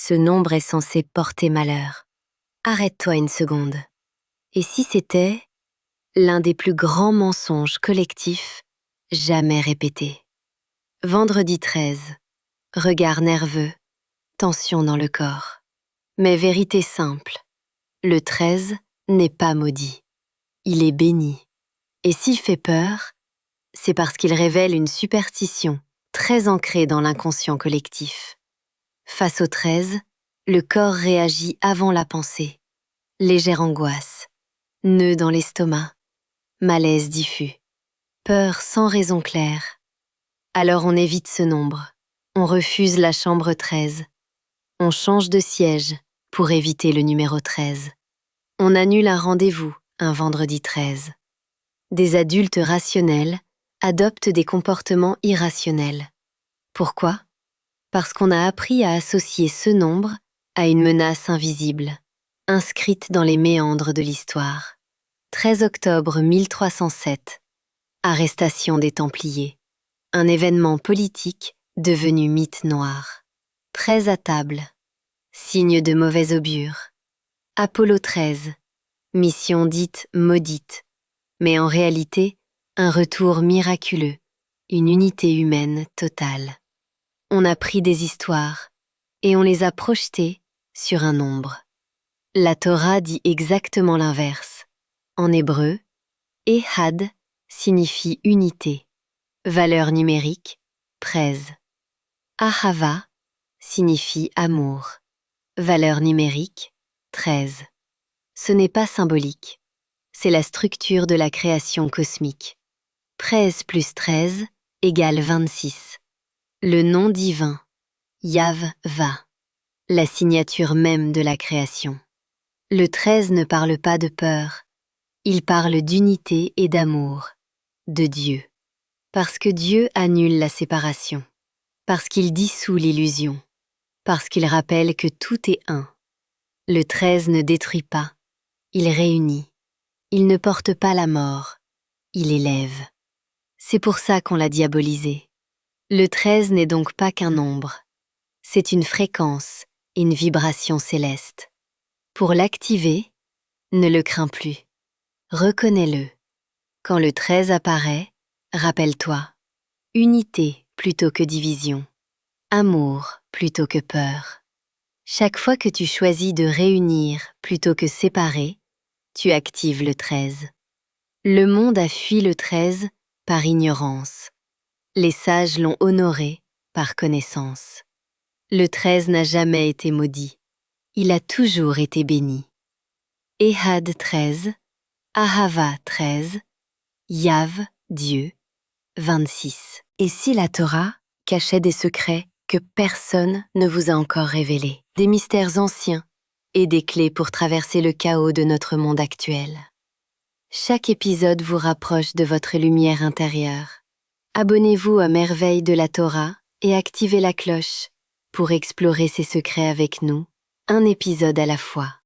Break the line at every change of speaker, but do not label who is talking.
Ce nombre est censé porter malheur. Arrête-toi une seconde. Et si c'était l'un des plus grands mensonges collectifs jamais répétés? Vendredi 13, regard nerveux, tension dans le corps. Mais vérité simple, le 13 n'est pas maudit. Il est béni. Et s'il fait peur, c'est parce qu'il révèle une superstition très ancrée dans l'inconscient collectif. Face au 13, le corps réagit avant la pensée. Légère angoisse, nœud dans l'estomac, malaise diffus, peur sans raison claire. Alors on évite ce nombre, on refuse la chambre 13, on change de siège pour éviter le numéro 13. On annule un rendez-vous un vendredi 13. Des adultes rationnels adoptent des comportements irrationnels. Pourquoi? Parce qu'on a appris à associer ce nombre à une menace invisible, inscrite dans les méandres de l'histoire. 13 octobre 1307. Arrestation des Templiers. Un événement politique devenu mythe noir. 13 à table. Signe de mauvais augure. Apollo 13. Mission dite maudite, mais en réalité, un retour miraculeux, une unité humaine totale. On a pris des histoires et on les a projetées sur un nombre. La Torah dit exactement l'inverse. En hébreu, Ehad signifie unité, valeur numérique, 13. Ahava signifie amour, valeur numérique, 13. Ce n'est pas symbolique, c'est la structure de la création cosmique. 13 plus 13 égale 26. Le nom divin, Yav-Va, la signature même de la création. Le 13 ne parle pas de peur, il parle d'unité et d'amour, de Dieu. Parce que Dieu annule la séparation, parce qu'il dissout l'illusion, parce qu'il rappelle que tout est un. Le 13 ne détruit pas, il réunit. Il ne porte pas la mort, il élève. C'est pour ça qu'on l'a diabolisé. Le 13 n'est donc pas qu'un nombre, c'est une fréquence, une vibration céleste. Pour l'activer, ne le crains plus. Reconnais-le. Quand le 13 apparaît, rappelle-toi. Unité plutôt que division. Amour plutôt que peur. Chaque fois que tu choisis de réunir plutôt que séparer, tu actives le 13. Le monde a fui le 13 par ignorance. Les sages l'ont honoré par connaissance. Le 13 n'a jamais été maudit. Il a toujours été béni. Ehad 13, Ahava 13, Yav, Dieu, 26. Et si la Torah cachait des secrets que personne ne vous a encore révélés, des mystères anciens et des clés pour traverser le chaos de notre monde actuel? Chaque épisode vous rapproche de votre lumière intérieure. Abonnez-vous à Merveilles de la Torah et activez la cloche pour explorer ces secrets avec nous, un épisode à la fois.